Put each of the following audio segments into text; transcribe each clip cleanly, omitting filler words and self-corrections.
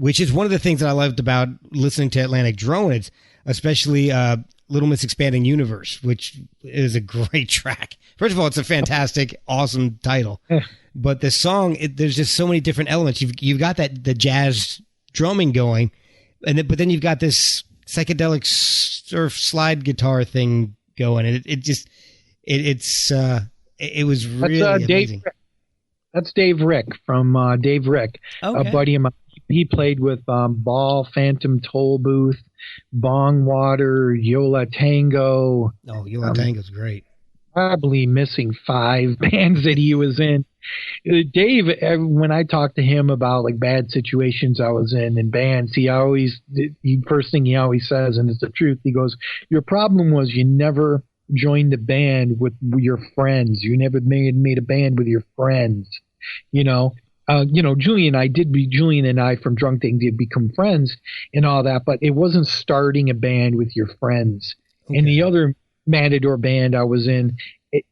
which is one of the things that I loved about listening to Atlantic Drone. It's especially Little Miss Expanding Universe, which is a great track. First of all, it's a fantastic, awesome title. But the song, there's just so many different elements. You've got the jazz drumming going, but then you've got this psychedelic surf slide guitar thing going, and it was really amazing. That's Dave Rick from Dave Rick, okay. A buddy of mine. He played with Ball, Phantom Toll Booth, Bong Water, Yola Tango. Oh, Yola Tango's great. Probably missing 5 bands that he was in. Dave, when I talked to him about like bad situations I was in bands, first thing he always says, and it's the truth, he goes, your problem was you never joined the band with your friends. You never made a band with your friends, Julian and I from Drunk Tank did become friends and all that, but it wasn't starting a band with your friends. Okay. And the other Matador band I was in,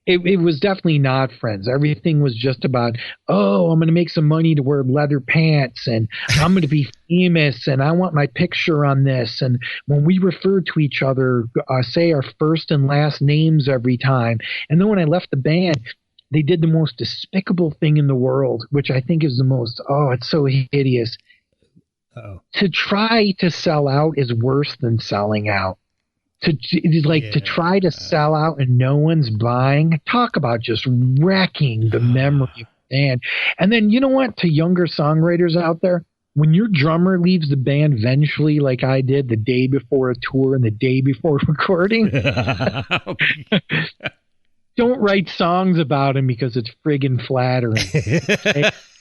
it was definitely not friends. Everything was just about, I'm going to make some money to wear leather pants, and I'm going to be famous, and I want my picture on this. And when we referred to each other, say our first and last names every time. And then when I left the band, they did the most despicable thing in the world, which I think is the most, it's so hideous. Uh-oh. To try to sell out is worse than selling out. To try to sell out and no one's buying, talk about just wrecking the memory of the band. And then, you know what, to younger songwriters out there, when your drummer leaves the band eventually, like I did the day before a tour and the day before recording, don't write songs about him because it's friggin' flattering.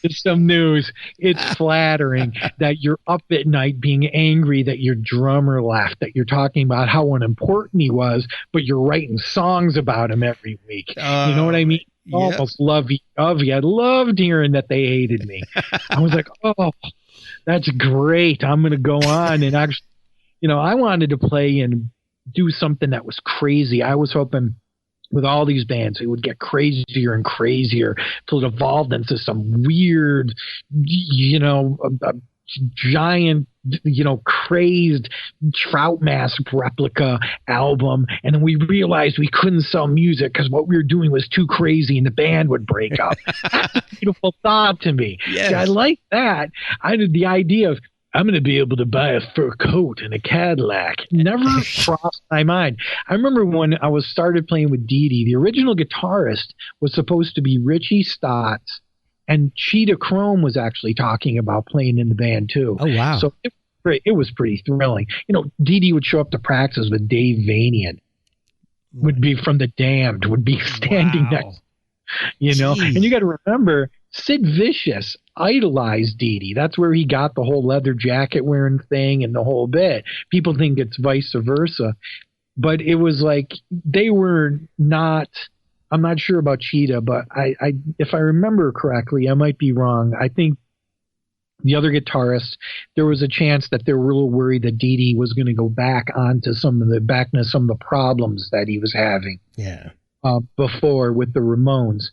It's some news. It's flattering that you're up at night being angry that your drummer left, that you're talking about how unimportant he was, but you're writing songs about him every week. You know what I mean? Yes. Almost lovey. I loved hearing that they hated me. I was like, that's great. I'm going to go on. And actually, I wanted to play and do something that was crazy. I was hoping with all these bands, it would get crazier and crazier till it evolved into some weird, giant, crazed Trout Mask replica album. And then we realized we couldn't sell music because what we were doing was too crazy and the band would break up. That's a beautiful thought to me. Yes. See, I like that. I had the idea of, I'm going to be able to buy a fur coat and a Cadillac. Never crossed my mind. I remember when I started playing with DeeDee, the original guitarist was supposed to be Richie Stotts, and Cheetah Chrome was actually talking about playing in the band too. Oh, wow. So it was pretty thrilling. DeeDee would show up to practice with Dave Vanian, would be from The Damned, would be standing next, Jeez. And you got to remember, Sid Vicious idolized DeeDee. That's where he got the whole leather jacket wearing thing and the whole bit. People think it's vice versa, but it was like they were not. I'm not sure about Cheetah, but I if I remember correctly, I might be wrong. I think the other guitarists, there was a chance that they were a little worried that DeeDee was going to go back onto some of the problems that he was having. Yeah. Before with the Ramones,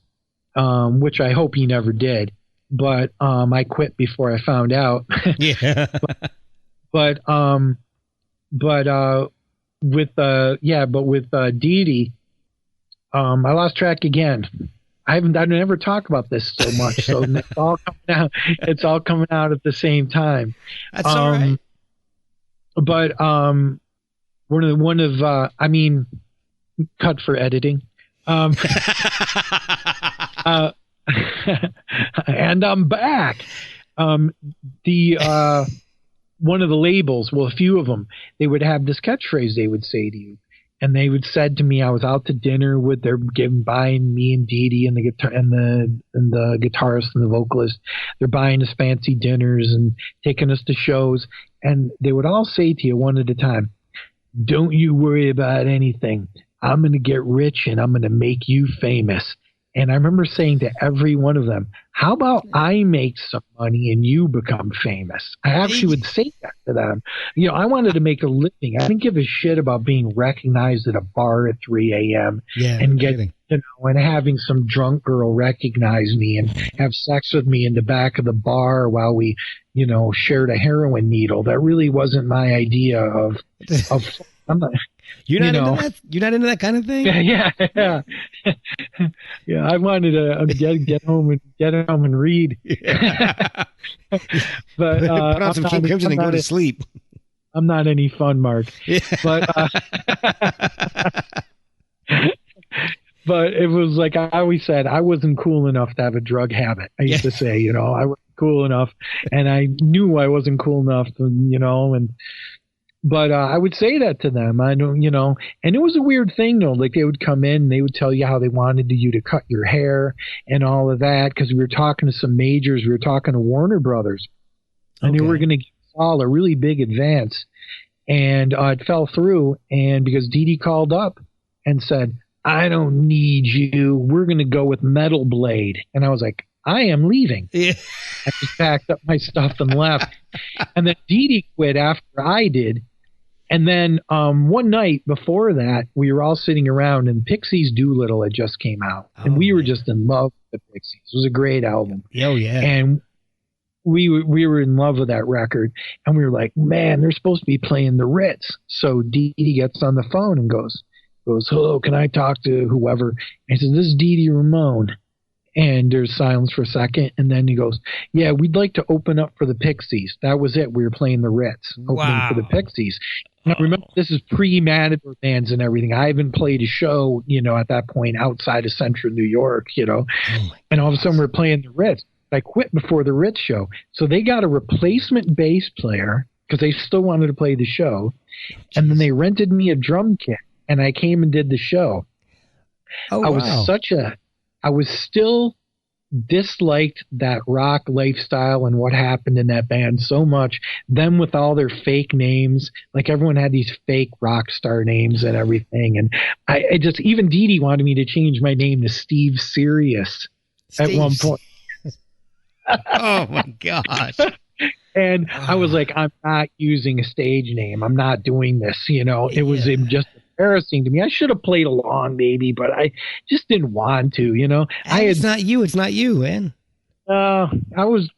which I hope he never did. But I quit before I found out. Yeah. but with DeeDee, I lost track again. I never talk about this so much, so it's all coming out. It's all coming out at the same time. That's all right. But cut for editing. And I'm back. One of the labels, well, a few of them, they would have this catchphrase they would say to you. And they would said to me, I was out to dinner with buying me and DeeDee and the guitar and the guitarist and the vocalist. They're buying us fancy dinners and taking us to shows. And they would all say to you one at a time, don't you worry about anything. I'm going to get rich and I'm going to make you famous. And I remember saying to every one of them, how about I make some money and you become famous? I actually would say that to them. I wanted to make a living. I didn't give a shit about being recognized at a bar at 3 a.m. and and having some drunk girl recognize me and have sex with me in the back of the bar while we, shared a heroin needle. That really wasn't my idea of I'm not, You're not into that? You're not into that kind of thing? Yeah. Yeah, I wanted to get home and read. Yeah. But put on some King Crimson and go to sleep. I'm not any fun, Mark. Yeah. But but it was like I always said, I wasn't cool enough to have a drug habit. I used to say, I wasn't cool enough, and I knew I wasn't cool enough, But I would say that to them. I don't, and it was a weird thing though. Like they would come in and they would tell you how they wanted you to cut your hair and all of that. Cause we were talking to some majors. We were talking to Warner Brothers and they were going to give Saul a really big advance, and it fell through. And because DeeDee called up and said, I don't need you. We're going to go with Metal Blade. And I was like, I am leaving. Yeah. I just packed up my stuff and left. And then DeeDee quit after I did. And then one night before that, we were all sitting around and Pixies Doolittle had just came out. And we were just in love with the Pixies. It was a great album. Oh, yeah. And we were in love with that record. And we were like, man, they're supposed to be playing the Ritz. So DeeDee gets on the phone and goes, hello, can I talk to whoever? And he says, this is DeeDee Ramone. And there's silence for a second. And then he goes, yeah, we'd like to open up for the Pixies. That was it. We were playing the Ritz, opening for the Pixies. Now, remember, this is pre-Matador bands and everything. I haven't played a show, at that point outside of central New York, and all of a sudden we're playing the Ritz. I quit before the Ritz show. So they got a replacement bass player because they still wanted to play the show. And then they rented me a drum kit and I came and did the show. Oh, wow. I was still disliked that rock lifestyle and what happened in that band so much. Them with all their fake names, like everyone had these fake rock star names and everything. And I just, even DeeDee wanted me to change my name to Steve Sirius at one point. Oh my gosh. And I was like, I'm not using a stage name. I'm not doing this. It was just embarrassing to me. I should have played along maybe, but I just didn't want to, It's not you, man. I was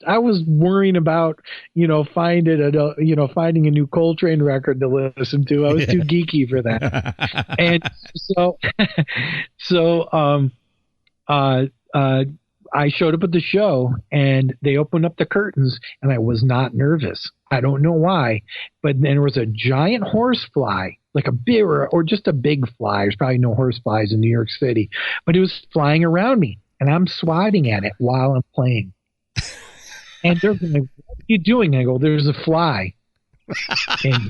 worrying about, finding a new Coltrane record to listen to. I was too geeky for that. And I showed up at the show and they opened up the curtains and I was not nervous. I don't know why, but then there was a giant horsefly, like a big or just a big fly. There's probably no horseflies in New York City, but it was flying around me and I'm swatting at it while I'm playing. And they're going, what are you doing? And I go, there's a fly. And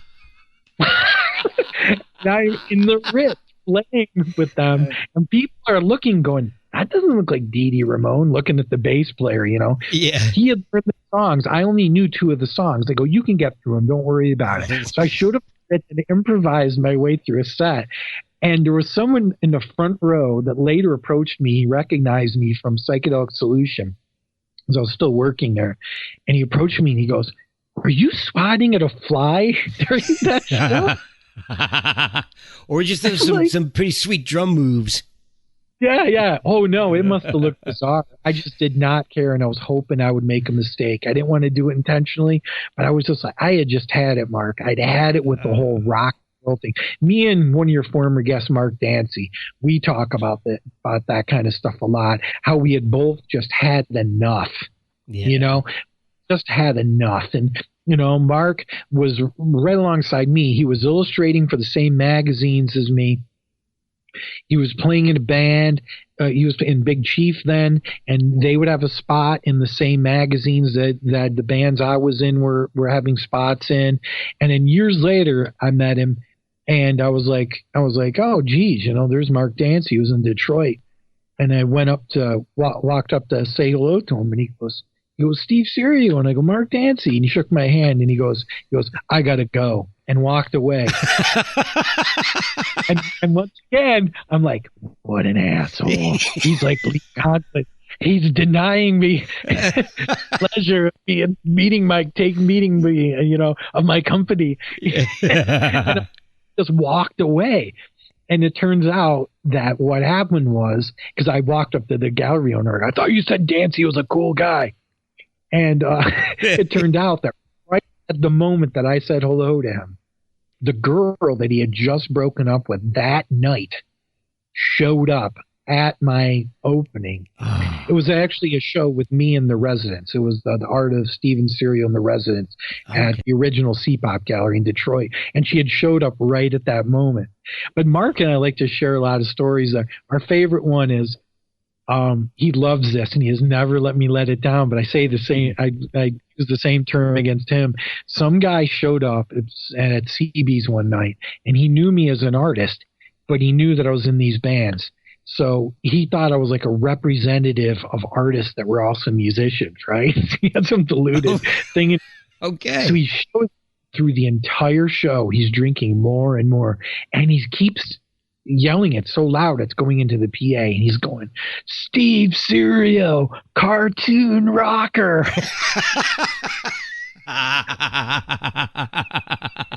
I'm in the Ritz playing with them and people are looking going, that doesn't look like DeeDee Ramone, looking at the bass player, Yeah. He had learned the songs. I only knew 2 of the songs. They go, you can get through them. Don't worry about it. So I showed up and improvised my way through a set. And there was someone in the front row that later approached me. He recognized me from Psychedelic Solution because I was still working there. And he approached me and he goes, are you swatting at a fly during that show? Or just some pretty sweet drum moves. Yeah. Oh, no, it must have looked bizarre. I just did not care, and I was hoping I would make a mistake. I didn't want to do it intentionally, but I was just like, I had just had it, Mark. I'd had it with the whole rock and roll thing. Me and one of your former guests, Mark Dancy, we talk about that kind of stuff a lot, how we had both just had enough, just had enough. And, Mark was right alongside me. He was illustrating for the same magazines as me. He was playing in a band. He was in Big Chief then, and they would have a spot in the same magazines that the bands I was in were having spots in. And then years later, I met him, and I was like, oh, geez, there's Mark Dancy. He was in Detroit, and I went up to walked up to say hello to him, and he goes, Steve Cerio, and I go, Mark Dancy, and he shook my hand, and he goes, I gotta go. And walked away. and once again, I'm like, what an asshole. He's like, he's denying me pleasure of meeting me, of my company. And I just walked away. And it turns out that what happened was, because I walked up to the gallery owner, I thought you said Dancy was a cool guy. And it turned out that right at the moment that I said hello to him, the girl that he had just broken up with that night showed up at my opening. It was actually a show with me and the Residents. It was the art of Steven Cerio and the Residents at the original C-Pop Gallery in Detroit. And she had showed up right at that moment. But Mark and I like to share a lot of stories. Our favorite one is he loves this and he has never let me let it down. But I say the same, I use the same term against him. Some guy showed up at CB's one night and he knew me as an artist, but he knew that I was in these bands. So he thought I was like a representative of artists that were also musicians, right? He had some diluted thing. Okay. So he showed through the entire show, he's drinking more and more, and he keeps yelling it so loud it's going into the PA, and he's going, "Steve Cerio, cartoon rocker."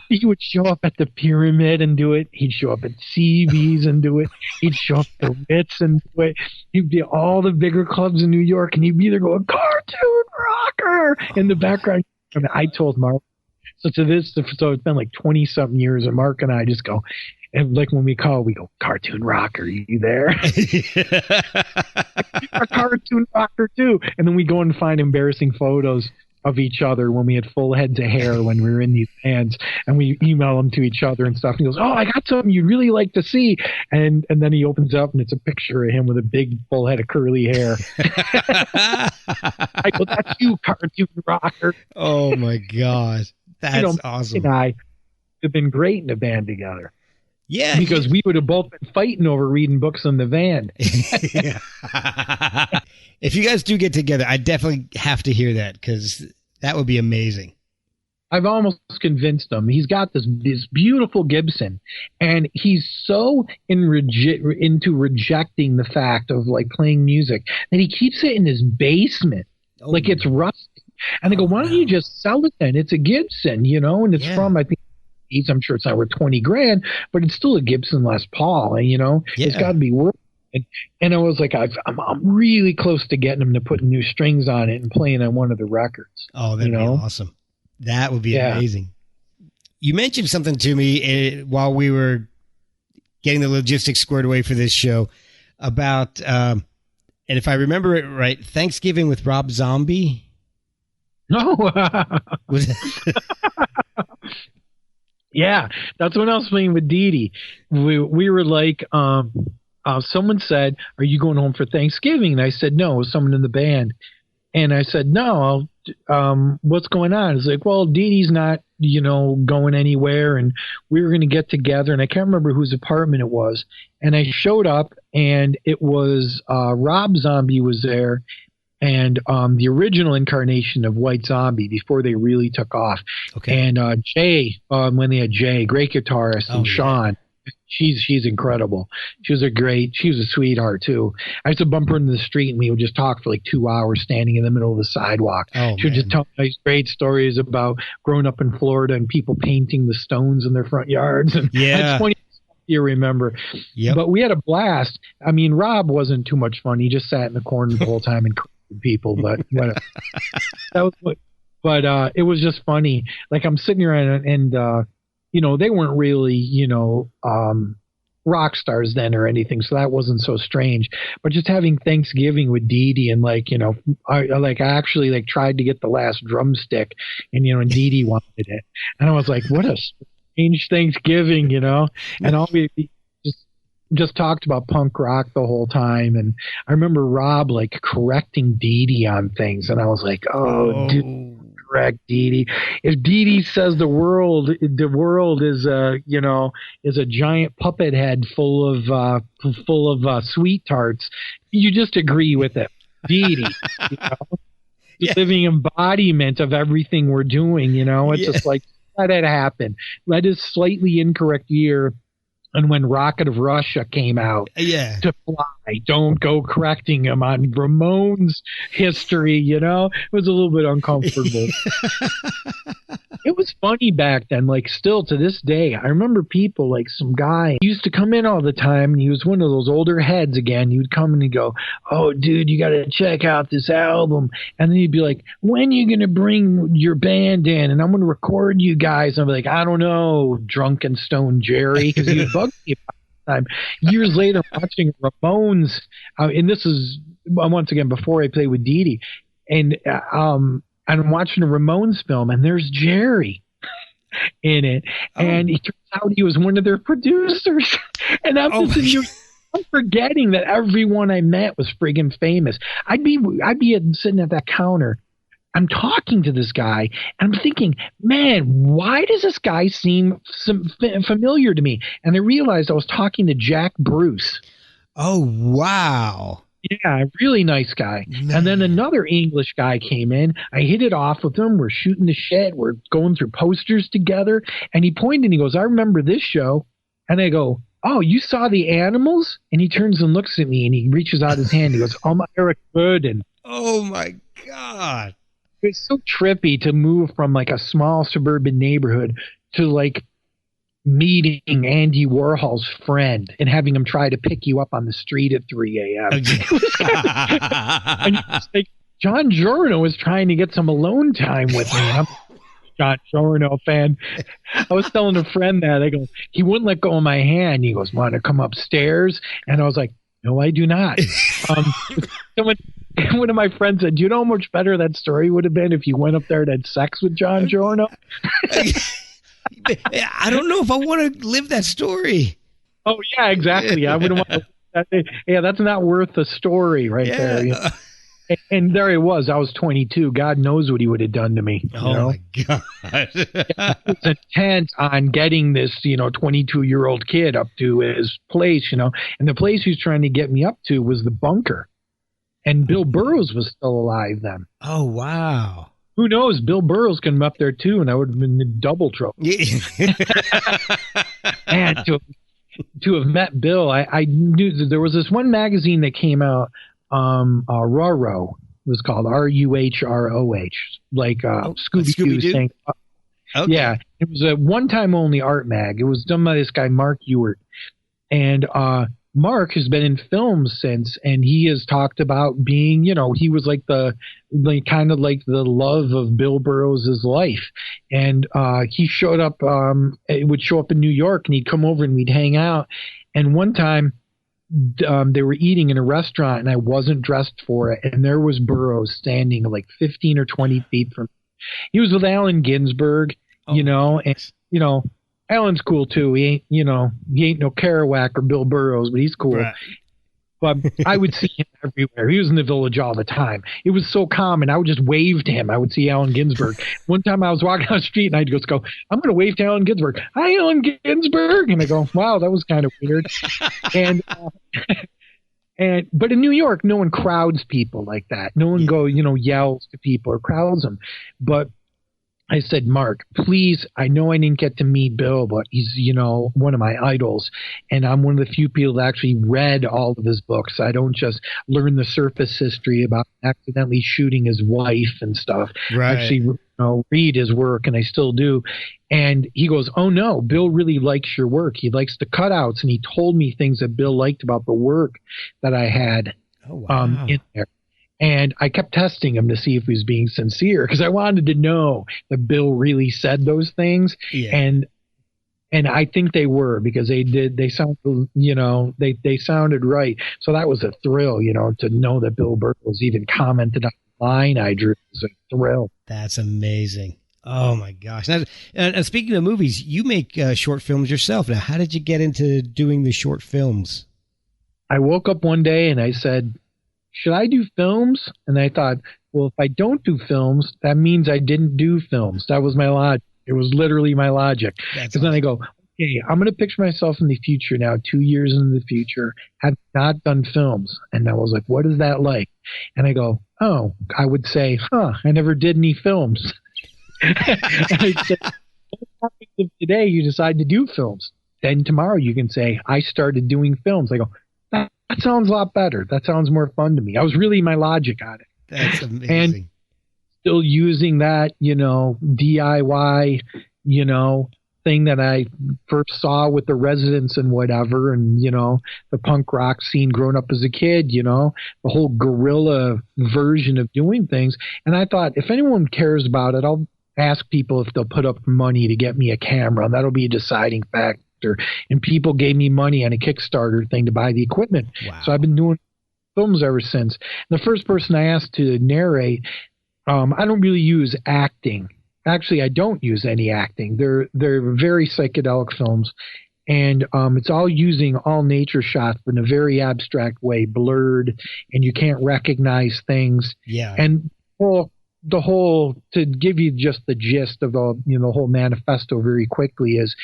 He would show up at the Pyramid and do it. He'd show up at CB's and do it. He'd show up at the Ritz and do it. He'd be at all the bigger clubs in New York, and he'd be there going, "Cartoon rocker" in the background. And I told Mark, so it's been like 20-something years, and Mark and I just go, and like when we call, we go, "Cartoon rocker, you there?" A cartoon rocker too. And then we go and find embarrassing photos of each other when we had full heads of hair when we were in these bands, and we email them to each other and stuff. And he goes, "Oh, I got something you'd really like to see." And then he opens up and it's a picture of him with a big full head of curly hair. I go, "That's you, cartoon rocker." Oh my God. That's awesome. And I have been great in a band together. Yeah. Because we would have both been fighting over reading books in the van. If you guys do get together, I definitely have to hear that, because that would be amazing. I've almost convinced him. He's got this beautiful Gibson, and he's so into rejecting the fact of like playing music that he keeps it in his basement, like it's rusty. And I go, "Why don't you just sell it then? It's a Gibson, and it's from, I think, I'm sure it's not worth $20,000, but it's still a Gibson Les Paul, and it's got to be worth it." And I was like, I'm really close to getting him to put new strings on it and playing on one of the records. Oh, that'd be awesome. That would be amazing. You mentioned something to me while we were getting the logistics squared away for this show about, and if I remember it right, Thanksgiving with Rob Zombie. No. Yeah, that's when I was playing with DeeDee. We were like, someone said, "Are you going home for Thanksgiving?" And I said, "No." It was someone in the band. And I said, "No, what's going on?" It's like, "Well, DeeDee's not, going anywhere, and we were going to get together." And I can't remember whose apartment it was. And I showed up, and it was Rob Zombie was there, and the original incarnation of White Zombie before they really took off. Okay. And Jay, when they had Jay, great guitarist, and Sean. She's incredible. She was a sweetheart too. I used to bump her in the street and we would just talk for like 2 hours standing in the middle of the sidewalk. She would just tell me these great stories about growing up in Florida and people painting the stones in their front yards. And that's funny. You remember. Yep. But we had a blast. I mean, Rob wasn't too much fun. He just sat in the corner the whole time and corrected people, but whatever. But it was just funny. Like I'm sitting here and they weren't really, rock stars then or anything, so that wasn't so strange. But just having Thanksgiving with DeeDee and I actually tried to get the last drumstick, and and DeeDee wanted it, and I was like, what a strange Thanksgiving, and all we just talked about punk rock the whole time. And I remember Rob correcting DeeDee on things, and I was like, dude. Correct, DeeDee. If DeeDee says the world is a giant puppet head full of sweet tarts, you just agree with it, DeeDee. Living embodiment of everything we're doing. It's just like, let it happen. Let his slightly incorrect year. And when Rocket of Russia came out to fly, don't go correcting him on Ramone's history, it was a little bit uncomfortable. It was funny back then, like still to this day. I remember people like some guy used to come in all the time, and he was one of those older heads again. He would come in and go, "Oh, dude, you got to check out this album." And then he'd be like, "When are you going to bring your band in? And I'm going to record you guys." And I'd be like, "I don't know, drunken stone Jerry," because he would bug me about the time. Years later, watching Ramones, and this is once again before I played with DeeDee, and I'm watching a Ramones film, and there's Jerry in it, and it turns out he was one of their producers. And I'm forgetting that everyone I met was friggin' famous. I'd be sitting at that counter. I'm talking to this guy, and I'm thinking, man, why does this guy seem familiar to me? And I realized I was talking to Jack Bruce. Oh, wow. Yeah, really nice guy. Man. And then another English guy came in. I hit it off with him. We're shooting the shit. We're going through posters together. And he pointed and he goes, "I remember this show." And I go, "Oh, you saw the Animals?" And he turns and looks at me and he reaches out his hand. He goes, "Oh, my Eric Burden." Oh, my God. It's so trippy to move from like a small suburban neighborhood to like meeting Andy Warhol's friend and having him try to pick you up on the street at 3 a.m. And like, John Giorno was trying to get some alone time with me. I'm a John Giorno fan. I was telling a friend that. I go, he wouldn't let go of my hand. He goes, "Want to come upstairs?" And I was like, "No, I do not." One of my friends said, "Do you know how much better that story would have been if you went up there and had sex with John Giorno?" I don't know if I want to live that story. Oh, yeah, exactly. I wouldn't want to. Yeah, that's not worth the story there. You know? And there he was. I was 22. God knows what he would have done to me. My God. Yeah, he was intent on getting this, 22-year-old kid up to his place, And the place he was trying to get me up to was the Bunker. And Bill Burroughs was still alive then. Oh, wow. Who knows? Bill Burroughs can come up there too, and I would have been in double trouble. And to have met Bill, I knew that there was this one magazine that came out, Roro. It was called RUHROH, like Scooby-Doo thing. Okay. Yeah, it was a one-time only art mag. It was done by this guy Mark Ewart, and Mark has been in films since, and he has talked about being, he was kind of like the love of Bill Burroughs' life. And he showed up, it would show up in New York, and he'd come over and we'd hang out. And one time they were eating in a restaurant, and I wasn't dressed for it. And there was Burroughs standing like 15 or 20 feet from me. He was with Allen Ginsberg, and, Alan's cool too. He ain't no Kerouac or Bill Burroughs, but he's cool. Right. But I would see him everywhere. He was in the Village all the time. It was so common. I would just wave to him. I would see Allen Ginsberg. One time I was walking down the street and I'd just go, "I'm going to wave to Allen Ginsberg. Hi, Allen Ginsberg." And I go, "Wow, that was kind of weird." But in New York, no one crowds people like that. No one yells to people or crowds them. But I said, "Mark, please, I know I didn't get to meet Bill, but he's, one of my idols. And I'm one of the few people that actually read all of his books. I don't just learn the surface history about accidentally shooting his wife and stuff. Right. I actually, read his work, and I still do." And he goes, "Oh, no, Bill really likes your work. He likes the cutouts." And he told me things that Bill liked about the work that I had in there. And I kept testing him to see if he was being sincere, because I wanted to know that Bill really said those things. Yeah. And I think they were, because they sounded, they sounded right. So that was a thrill, to know that Bill Burroughs even commented on the line I drew. It was a thrill. That's amazing. Oh my gosh. Now, and speaking of movies, you make short films yourself. Now, how did you get into doing the short films? I woke up one day and I said, should I do films? And I thought, well, if I don't do films, that means I didn't do films. That was my logic. It was literally my logic. Because then I go, okay, I'm going to picture myself in the future now, 2 years into the future, have not done films. And I was like, what is that like? And I go, oh, I would say, I never did any films. And I said, if today you decide to do films, then tomorrow you can say, I started doing films. I go, that sounds a lot better. That sounds more fun to me. I was really my logic on it. That's amazing. still using that, DIY, thing that I first saw with the Residents and whatever, and, the punk rock scene growing up as a kid, the whole guerrilla version of doing things. And I thought, if anyone cares about it, I'll ask people if they'll put up money to get me a camera. And that'll be a deciding factor. And people gave me money on a Kickstarter thing to buy the equipment. Wow. So I've been doing films ever since. The first person I asked to narrate, I don't really use acting. Actually, I don't use any acting. They're very psychedelic films, and it's all using all nature shots but in a very abstract way, blurred, and you can't recognize things. Yeah. And the whole to give you just the gist of the whole manifesto very quickly is,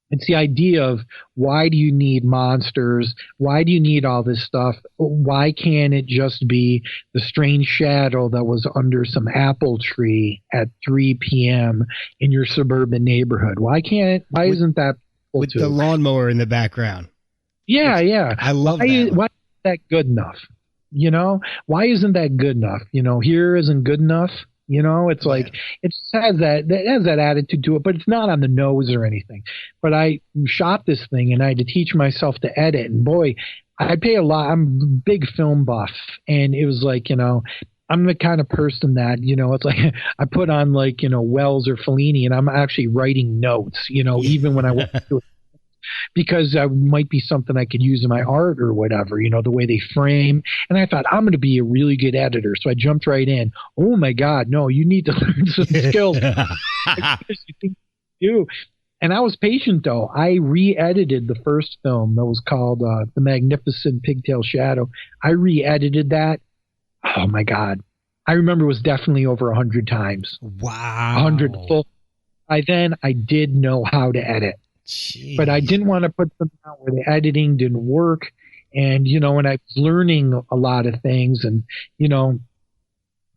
it's the idea of, why do you need monsters? Why do you need all this stuff? Why can't it just be the strange shadow that was under some apple tree at 3 p.m. in your suburban neighborhood? Why isn't that with the lawnmower in the background? Yeah, yeah. I love that. Why isn't that good enough? Why isn't that good enough? Here isn't good enough. It's like, it has that attitude to it, but it's not on the nose or anything. But I shot this thing and I had to teach myself to edit. And boy, I pay a lot. I'm a big film buff. And it was like, I'm the kind of person that, it's like I put on like, Wells or Fellini, and I'm actually writing notes, even when I want to do it. Because that might be something I could use in my art or whatever, the way they frame. And I thought, I'm going to be a really good editor. So I jumped right in. Oh, my God, no, you need to learn some skills. And I was patient, though. I re-edited the first film that was called The Magnificent Pigtail Shadow. I re-edited that. Oh, my God. I remember it was definitely over 100 times. Wow. 100 full. By then, I did know how to edit. Jeez. But I didn't want to put something out where the editing didn't work. And, and I was learning a lot of things. And,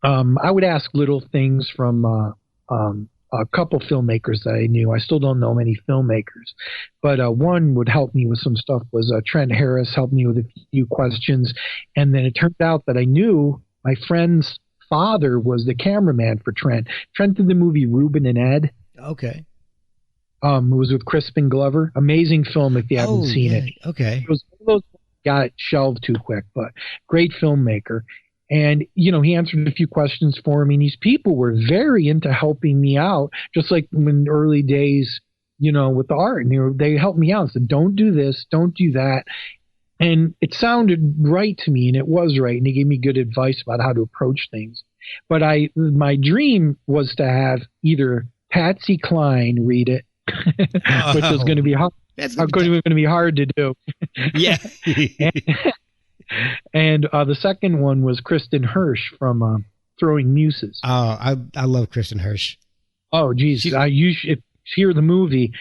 I would ask little things from a couple filmmakers that I knew. I still don't know many filmmakers. But one would help me with some stuff was Trent Harris helped me with a few questions. And then it turned out that I knew my friend's father was the cameraman for Trent. Trent did the movie Ruben and Ed. Okay. It was with Crispin Glover. Amazing film if you haven't seen it. Okay. It was one of those got it shelved too quick, but great filmmaker. And, he answered a few questions for me. And these people were very into helping me out, just like in early days, with the art. And they helped me out and said, don't do this, don't do that. And it sounded right to me, and it was right. And they gave me good advice about how to approach things. But my dream was to have either Patsy Cline read it, which is going to be hard. That's going to be hard to do. Yeah. and the second one was Kristen Hirsch from Throwing Muses. Oh, I love Kristen Hirsch. Oh, geez. If you hear the movie,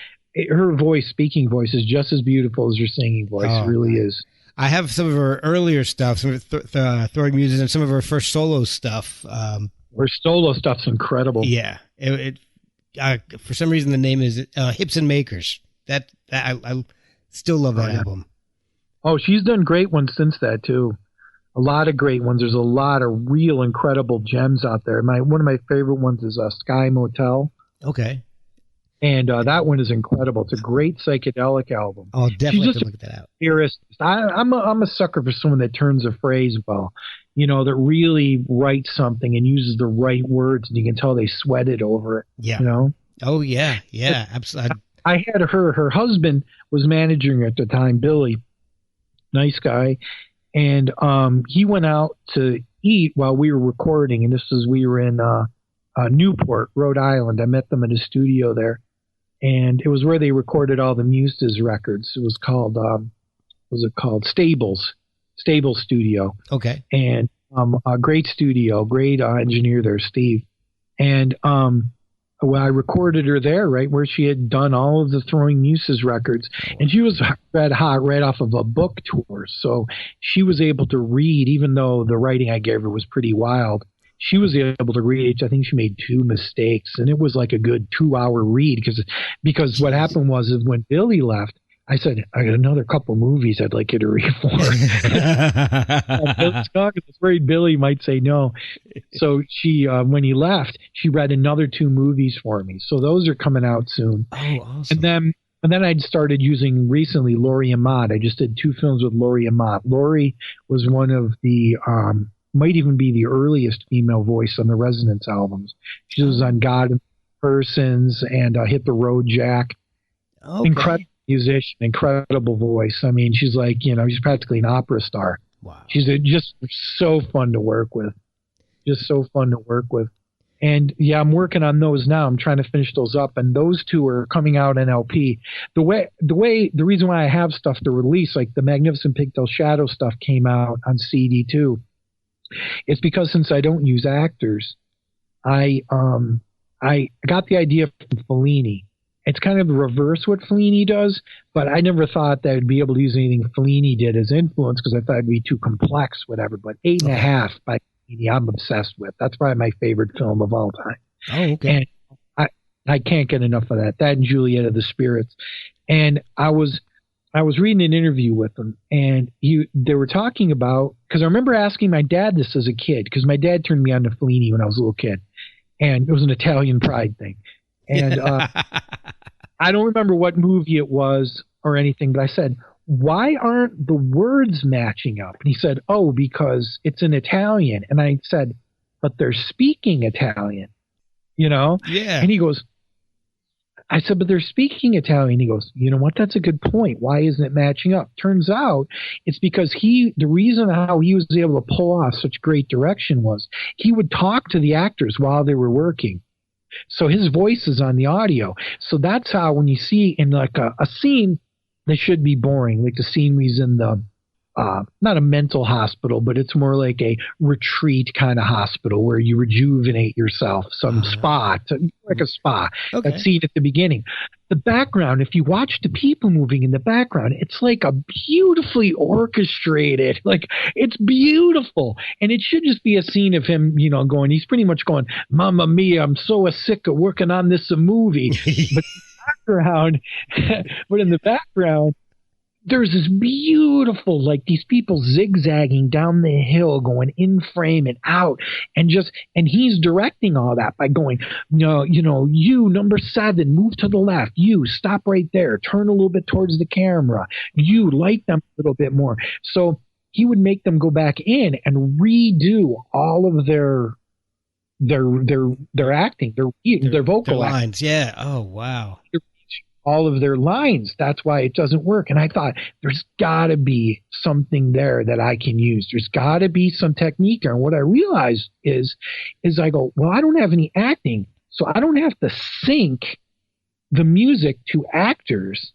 her speaking voice is just as beautiful as her singing voice. It really is. I have some of her earlier stuff, some of Throwing Muses, and some of her first solo stuff. Her solo stuff's incredible. Yeah. For some reason, the name is Hips and Makers. That I still love that album. Oh, she's done great ones since that too. A lot of great ones. There's a lot of real incredible gems out there. One of my favorite ones is Sky Motel. Okay. And that one is incredible. It's a great psychedelic album. Oh, definitely have to look that out. I'm a sucker for someone that turns a phrase well, that really writes something and uses the right words, and you can tell they sweated over it. Yeah. Oh, yeah. Yeah, absolutely. I had her husband was managing at the time, Billy, nice guy. And he went out to eat while we were recording. And we were in Newport, Rhode Island. I met them at a studio there. And it was where they recorded all the Muses records. It was called, Stables Studio. Okay. And a great studio, great engineer there, Steve. And I recorded her there, right where she had done all of the Throwing Muses records. And she was red hot right off of a book tour. So she was able to read, even though the writing I gave her was pretty wild. She was able to read. I think she made 2 mistakes, and it was like a good 2-hour read because what happened was when Billy left, I said, I got another couple movies I'd like you to read for. Billy's talking. I was worried Billy might say no. So she, when he left, she read another 2 movies for me. So those are coming out soon. Oh, awesome. And then I'd started using recently Laurie Amat. I just did 2 films with Laurie Amat. Laurie was one of the, might even be the earliest female voice on the Resonance albums. She was on God and Persons and Hit the Road Jack. Okay. Incredible musician, incredible voice. I mean, she's like, she's practically an opera star. Wow. She's just so fun to work with. Just so fun to work with. And yeah, I'm working on those now. I'm trying to finish those up, and those 2 are coming out in LP. The reason why I have stuff to release, like the Magnificent Pigtail Shadow stuff came out on CD too. It's because since I don't use actors, I got the idea from Fellini. It's kind of the reverse what Fellini does, but I never thought that I'd be able to use anything Fellini did as influence because I thought it'd be too complex, whatever. But 8.5 by Fellini, I'm obsessed with. That's probably my favorite film of all time. Oh, okay. And I can't get enough of that. That and Juliet of the Spirits. And I was reading an interview with them, and they were talking about, because I remember asking my dad this as a kid, because my dad turned me on to Fellini when I was a little kid, and it was an Italian pride thing. And I don't remember what movie it was or anything, but I said, why aren't the words matching up? And he said, oh, because it's in Italian. And I said, but they're speaking Italian, Yeah. And he goes, I said, but they're speaking Italian. He goes, you know what? That's a good point. Why isn't it matching up? Turns out it's because the reason how he was able to pull off such great direction was he would talk to the actors while they were working. So his voice is on the audio. So that's how when you see in like a scene that should be boring, like the scene where he's in the, not a mental hospital, but it's more like a retreat kind of hospital where you rejuvenate yourself, some spa, like a spa. Okay. That scene at the beginning. The background, if you watch the people moving in the background, it's like a beautifully orchestrated, like it's beautiful. And it should just be a scene of him, going, he's pretty much going, Mamma mia, I'm so sick of working on this movie. But in the background, there's this beautiful, like these people zigzagging down the hill, going in frame and out, and he's directing all that by going, you number 7, move to the left, you stop right there, turn a little bit towards the camera, you light them a little bit more. So he would make them go back in and redo all of their acting, their vocal lines. acting. Yeah. Oh, wow. All of their lines. That's why it doesn't work. And I thought there's got to be something there that I can use. There's got to be some technique there. And what I realized is I go, well, I don't have any acting, so I don't have to sync the music to actors.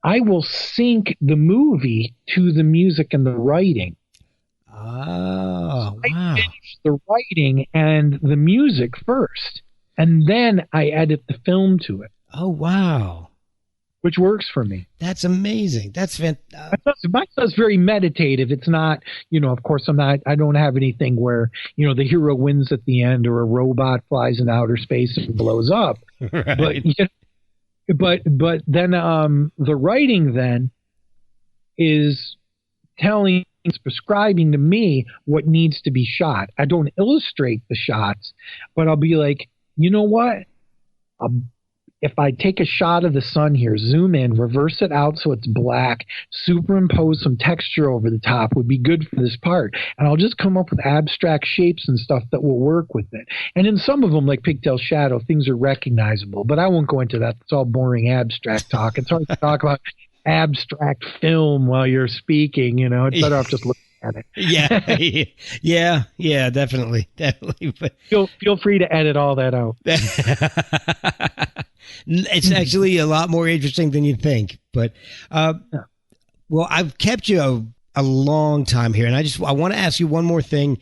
I will sync the movie to the music and the writing. Oh, so wow. I finish the writing and the music first, and then I edit the film to it. Oh, wow. Which works for me. That's amazing. That's fantastic. My stuff's very meditative. It's not, of course I don't have anything where, the hero wins at the end or a robot flies in outer space and blows up. Right. But then the writing then is prescribing to me what needs to be shot. I don't illustrate the shots, but I'll be like, you know what? If I take a shot of the sun here, zoom in, reverse it out so it's black, superimpose some texture over the top would be good for this part. And I'll just come up with abstract shapes and stuff that will work with it. And in some of them, like Pigtail Shadow, things are recognizable, but I won't go into that. It's all boring abstract talk. It's hard to talk about abstract film while you're speaking, It's better off just looking at it. Yeah, definitely. But feel free to edit all that out. It's actually a lot more interesting than you think. But, well, I've kept you a long time here, and I want to ask you one more thing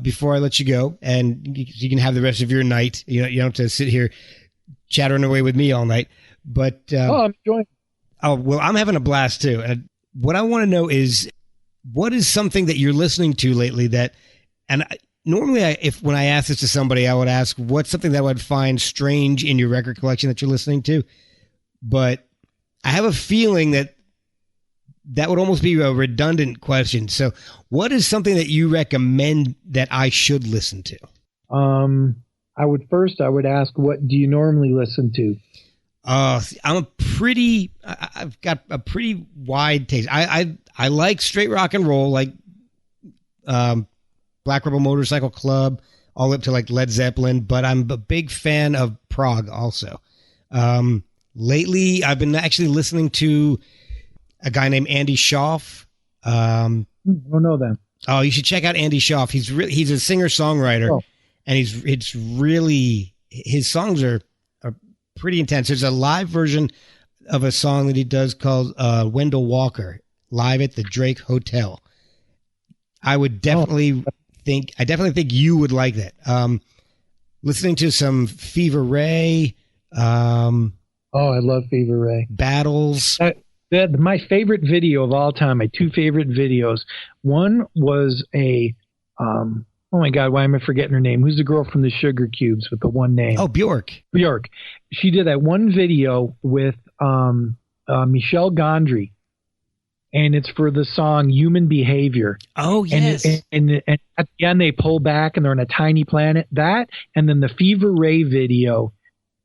before I let you go, and you can have the rest of your night. You don't have to sit here chattering away with me all night. But I'm enjoying. Oh, well, I'm having a blast too. And what I want to know is, what is something that you're listening to lately that, and normally when I ask this to somebody, I would ask, what's something that I would find strange in your record collection that you're listening to? But I have a feeling that that would almost be a redundant question. So what is something that you recommend that I should listen to? I would ask, what do you normally listen to? I've got a pretty wide taste. I like straight rock and roll, like Black Rebel Motorcycle Club, all up to like Led Zeppelin, but I'm a big fan of prog also. Lately, I've been actually listening to a guy named Andy Schaaf. I don't know them. Oh, you should check out Andy Schaaf. He's a singer-songwriter, and his songs are pretty intense. There's a live version of a song that he does called Wendell Walker, live at the Drake Hotel. I definitely think you would like that. Listening to some Fever Ray. I love Fever Ray. Battles. My favorite video of all time, my two favorite videos. One was oh my God, why am I forgetting her name? Who's the girl from the Sugar Cubes with the one name? Oh, Bjork. She did that one video with Michelle Gondry, and it's for the song Human Behavior. Oh, yes. And at the end, they pull back and they're on a tiny planet. That, and then the Fever Ray video.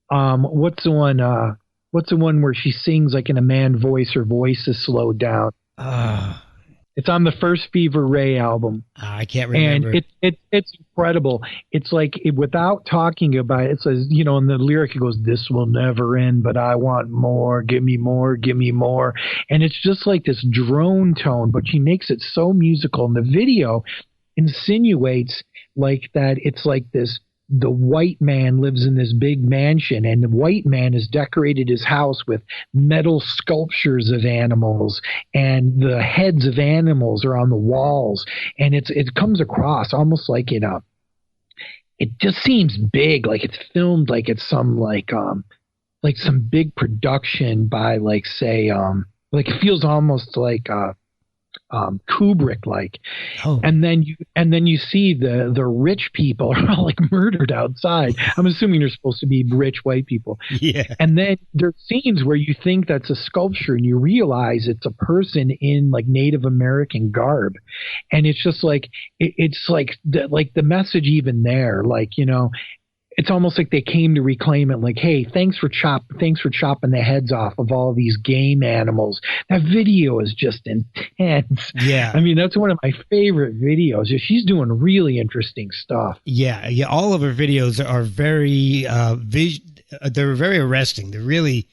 What's the one where she sings like in a man voice? Her voice is slowed down. It's on the first Fever Ray album. I can't remember. And it's incredible. It's like, without talking about it, it says, in the lyric, it goes, "This will never end, but I want more. Give me more, give me more." And it's just like this drone tone, but she makes it so musical. And the video insinuates like that it's like this, the white man lives in this big mansion, and the white man has decorated his house with metal sculptures of animals, and the heads of animals are on the walls. And it comes across almost like it just seems big, like it's filmed like it's some like some big production by like, say, like it feels almost like Kubrick like. And then you see the rich people are all like murdered outside. I'm assuming they're supposed to be rich white people. Yeah. And then there's scenes where you think that's a sculpture and you realize it's a person in like Native American garb. And it's just like it's like the message even there, like, it's almost like they came to reclaim it, like, hey, thanks for chopping the heads off of all these game animals. That video is just intense. Yeah. I mean, that's one of my favorite videos. She's doing really interesting stuff. Yeah. All of her videos are very they're very arresting. They're really,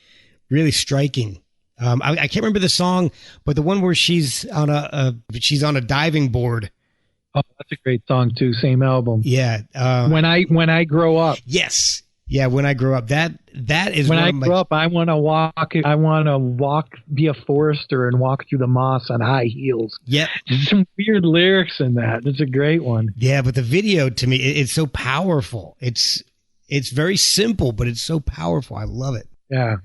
really striking. I can't remember the song, but the one where she's on a diving board. Oh, that's a great song too. Same album. Yeah. When I grow up. Yes. Yeah. When I grow up, that is when I grow up. I want to walk, be a forester and walk through the moss on high heels. Yep. There's some weird lyrics in that. It's a great one. Yeah, but the video to me, it's so powerful. It's very simple, but it's so powerful. I love it. Yeah.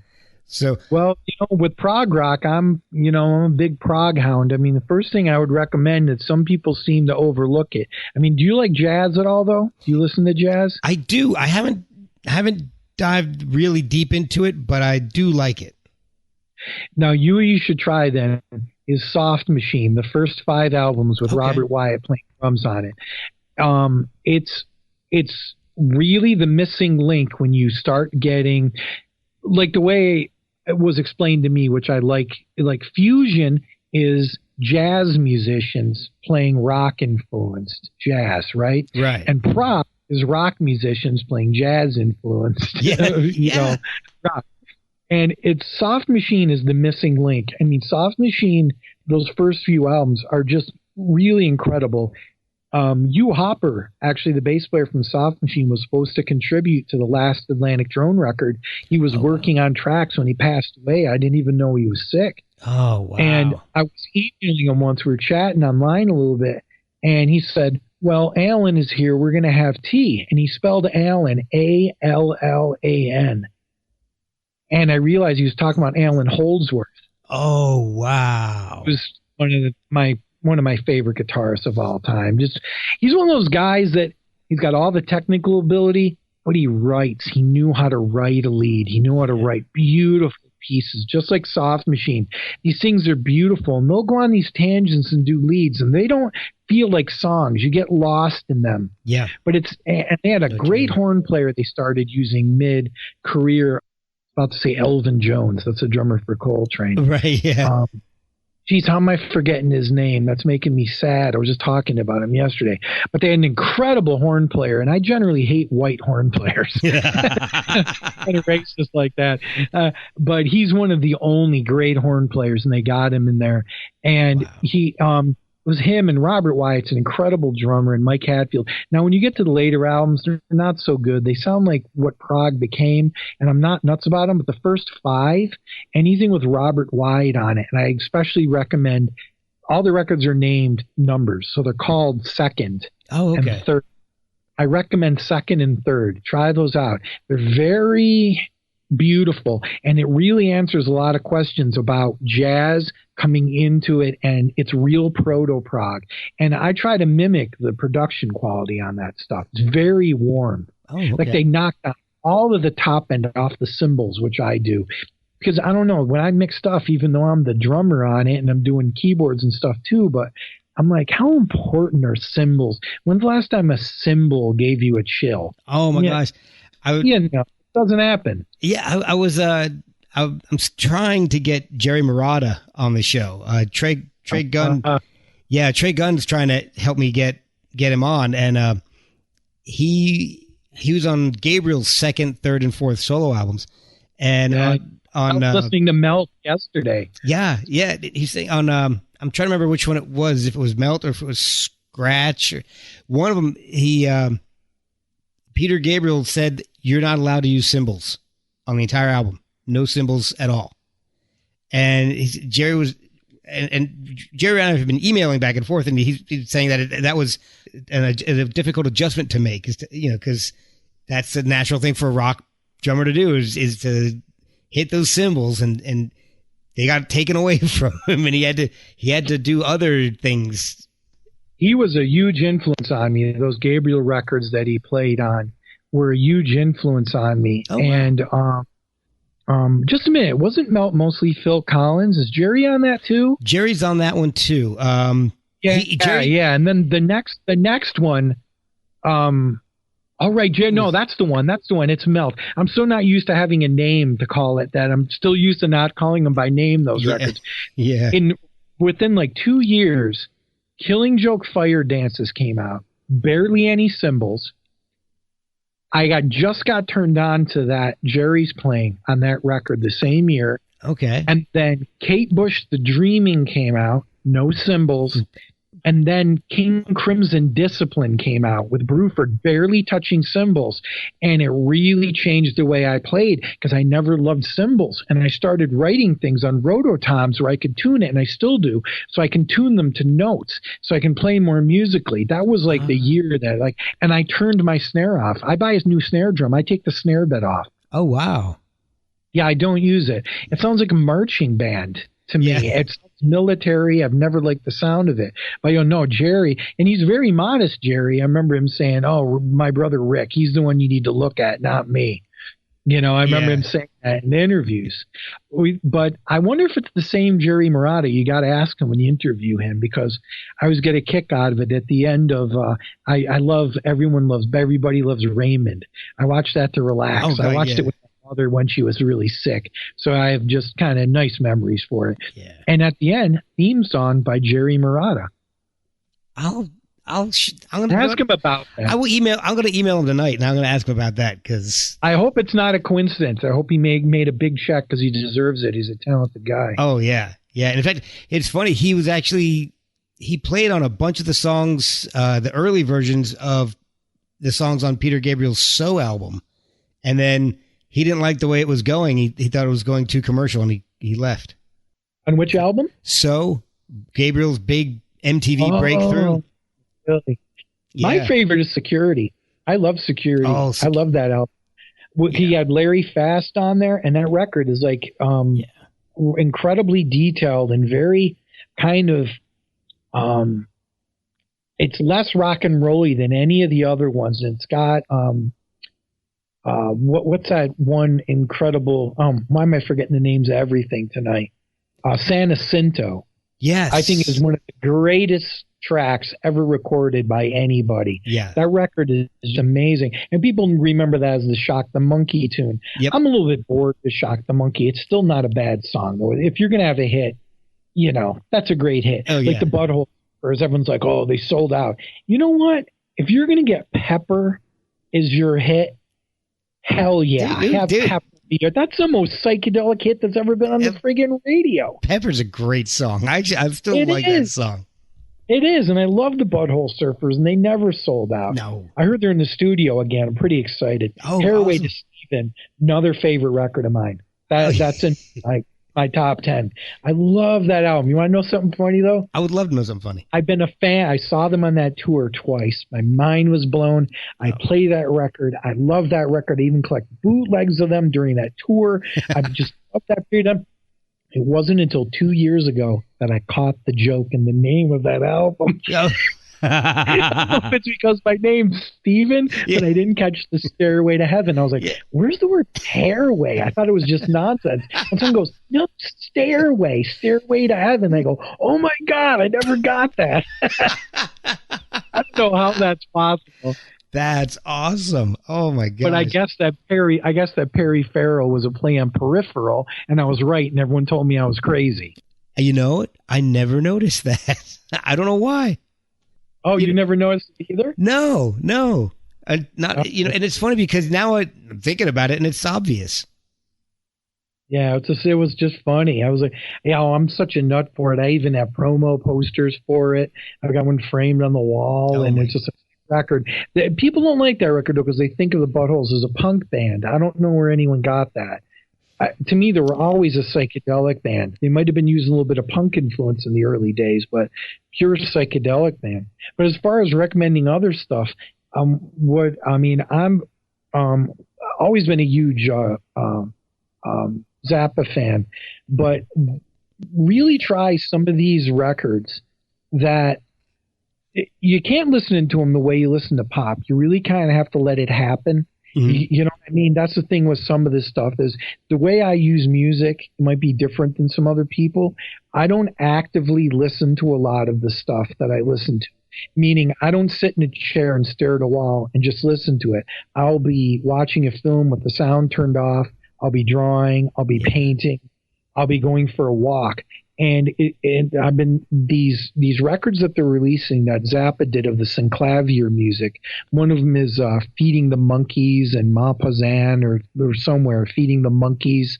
So, well, with prog rock, I'm a big prog hound. I mean, the first thing I would recommend that some people seem to overlook it. I mean, do you like jazz at all, though? Do you listen to jazz? I do. I haven't dived really deep into it, but I do like it. Now, you should try then is Soft Machine, the first 5 albums with Robert Wyatt playing drums on it. It's really the missing link when you start getting, like, the way it was explained to me, which I like fusion is jazz musicians playing rock influenced jazz, right? Right. And prog is rock musicians playing jazz influenced, rock. And Soft Machine is the missing link. I mean, Soft Machine, those first few albums are just really incredible. Hugh Hopper, actually the bass player from Soft Machine, was supposed to contribute to the last Atlantic Drone record. He was working on tracks when he passed away. I didn't even know he was sick. Oh, wow. And I was emailing him once. We were chatting online a little bit, and he said, well, Alan is here. We're going to have tea. And he spelled Alan, Allan. And I realized he was talking about Alan Holdsworth. Oh, wow. He was one of my favorite guitarists of all time. He's one of those guys that he's got all the technical ability, but he writes. He knew how to write a lead. He knew how to write beautiful pieces, just like Soft Machine. These things are beautiful, and they'll go on these tangents and do leads, and they don't feel like songs. You get lost in them. Yeah. But and they had a great horn player they started using mid-career. About to say Elvin Jones. That's a drummer for Coltrane. Right, yeah. Geez, how am I forgetting his name? That's making me sad. I was just talking about him yesterday. But they had an incredible horn player, and I generally hate white horn players. Kind of racist like that. But he's one of the only great horn players, and they got him in there. And he it was him and Robert Wyatt's an incredible drummer, and Mike Hatfield. Now, when you get to the later albums, they're not so good. They sound like what prog became, and I'm not nuts about them, but the first 5, anything with Robert Wyatt on it, and I especially recommend, all the records are named numbers, so they're called Second and Third. I recommend Second and Third. Try those out. They're very beautiful, and it really answers a lot of questions about jazz coming into it, and it's real proto-prog. And I try to mimic the production quality on that stuff. It's very warm. Like they knocked out all of the top end off the cymbals, which I do. Because I don't know, when I mix stuff, even though I'm the drummer on it and I'm doing keyboards and stuff too, but I'm like, how important are cymbals? When's the last time a cymbal gave you a chill? Oh my gosh. It doesn't happen. Yeah, I'm trying to get Jerry Marotta on the show. Trey Gunn. Trey Gunn's trying to help me get him on, and he was on Gabriel's second, third, and fourth solo albums, and I was listening to Melt yesterday. Yeah, he's saying on. I'm trying to remember which one it was, if it was Melt or if it was Scratch. Or one of them, Peter Gabriel said you're not allowed to use cymbals on the entire album. No cymbals at all. And Jerry and Jerry and I have been emailing back and forth, and he's saying that that was a difficult adjustment to make, because that's a natural thing for a rock drummer to do is to hit those cymbals, and they got taken away from him, and he had to do other things. He was a huge influence on me. Those Gabriel records that he played on were a huge influence on me. Oh, and just a minute, wasn't Melt mostly Phil Collins? Is Jerry on that too? Jerry's on that one too. Jerry, and then the next one. All right, no, that's the one. It's Melt. I'm so not used to having a name to call it that I'm still used to not calling them by name. Those records. Yeah. Within like 2 years, Killing Joke Fire Dances came out. Barely any cymbals. I just got turned on to that. Jerry's playing on that record the same year. Okay. And then Kate Bush, The Dreaming came out. No cymbals. And then King Crimson Discipline came out with Bruford barely touching cymbals. And it really changed the way I played because I never loved cymbals. And I started writing things on rototoms where I could tune it, and I still do. So I can tune them to notes so I can play more musically. That was like the year that and I turned my snare off. I buy a new snare drum. I take the snare bed off. Oh, wow. Yeah, I don't use it. It sounds like a marching band to me. Yeah. It's military. I've never liked the sound of it. But no, Jerry, and he's very modest, Jerry. I remember him saying, "Oh, my brother Rick, he's the one you need to look at, not me." I remember him saying that in interviews. But I wonder if it's the same Jerry Marotta. You got to ask him when you interview him, because I always get a kick out of it at the end of I love Everybody Loves Raymond. I watched that to relax. Oh, God, I watched it with mother when she was really sick, so I have just kind of nice memories for it. Yeah. And at the end, theme song by Jerry Marotta. I'm gonna ask him about that. I'm going to email him tonight, and I'm going to ask him about that, because I hope it's not a coincidence. I hope he made a big check because he deserves it. He's a talented guy. Oh yeah. In fact, it's funny. He played on a bunch of the songs, the early versions of the songs on Peter Gabriel's So album, and then he didn't like the way it was going. He thought it was going too commercial, and he left. On which album? So, Gabriel's big MTV breakthrough. Really? Yeah. My favorite is Security. I love Security. Oh, I love that album. He had Larry Fast on there, and that record is like incredibly detailed and very kind of it's less rock and rolly than any of the other ones. And it's got what's that one incredible? Why am I forgetting the names of everything tonight? San Jacinto. Yes. I think is one of the greatest tracks ever recorded by anybody. Yeah. That record is amazing. And people remember that as the Shock the Monkey tune. Yep. I'm a little bit bored with Shock the Monkey. It's still not a bad song, though. If you're going to have a hit, that's a great hit. Oh, like the Butthole, whereas everyone's like, oh, they sold out. You know what? If you're going to get Pepper as your hit, hell yeah. Have Pepper. That's the most psychedelic hit that's ever been on the friggin' radio. Pepper's a great song. I still like that song. It is, and I love the Butthole Surfers, and they never sold out. No. I heard they're in the studio again. I'm pretty excited. Oh, Caraway awesome. to Steven, another favorite record of mine. That's in my top 10. I love that album. You want to know something funny, though? I would love to know something funny. I've been a fan. I saw them on that tour twice. My mind was blown. I play that record. I love that record. I even collect bootlegs of them during that tour. I just love that period of time. It wasn't until 2 years ago that I caught the joke in the name of that album. I don't know if it's because my name's Steven, but I didn't catch the Stairway to Heaven. I was like, where's the word Stairway? I thought it was just nonsense. And someone goes, no, Stairway to Heaven. I go, oh my God, I never got that. I don't know how that's possible. That's awesome. Oh my God. But I guess that Perry Farrell was a play on Peripheral, and I was right, and everyone told me I was crazy. You know, I never noticed that. I don't know why. Oh, you never noticed it either? No. And it's funny because now I'm thinking about it and it's obvious. Yeah, it was just funny. I was like, I'm such a nut for it. I even have promo posters for it. I've got one framed on the wall, and it's just a record. People don't like that record, though, because they think of the Buttholes as a punk band. I don't know where anyone got that. To me, they were always a psychedelic band. They might have been using a little bit of punk influence in the early days, but pure psychedelic band. But as far as recommending other stuff, I'm always been a huge Zappa fan, but really try some of these records that you can't listen to them the way you listen to pop. You really kind of have to let it happen. Mm-hmm. You know what I mean? That's the thing with some of this stuff is the way I use music might be different than some other people. I don't actively listen to a lot of the stuff that I listen to, meaning I don't sit in a chair and stare at a wall and just listen to it. I'll be watching a film with the sound turned off. I'll be drawing. I'll be painting. I'll be going for a walk. And I've been these records that they're releasing that Zappa did of the Synclavier music. One of them is Feeding the Monkeys and Maupassant or somewhere, Feeding the Monkeys.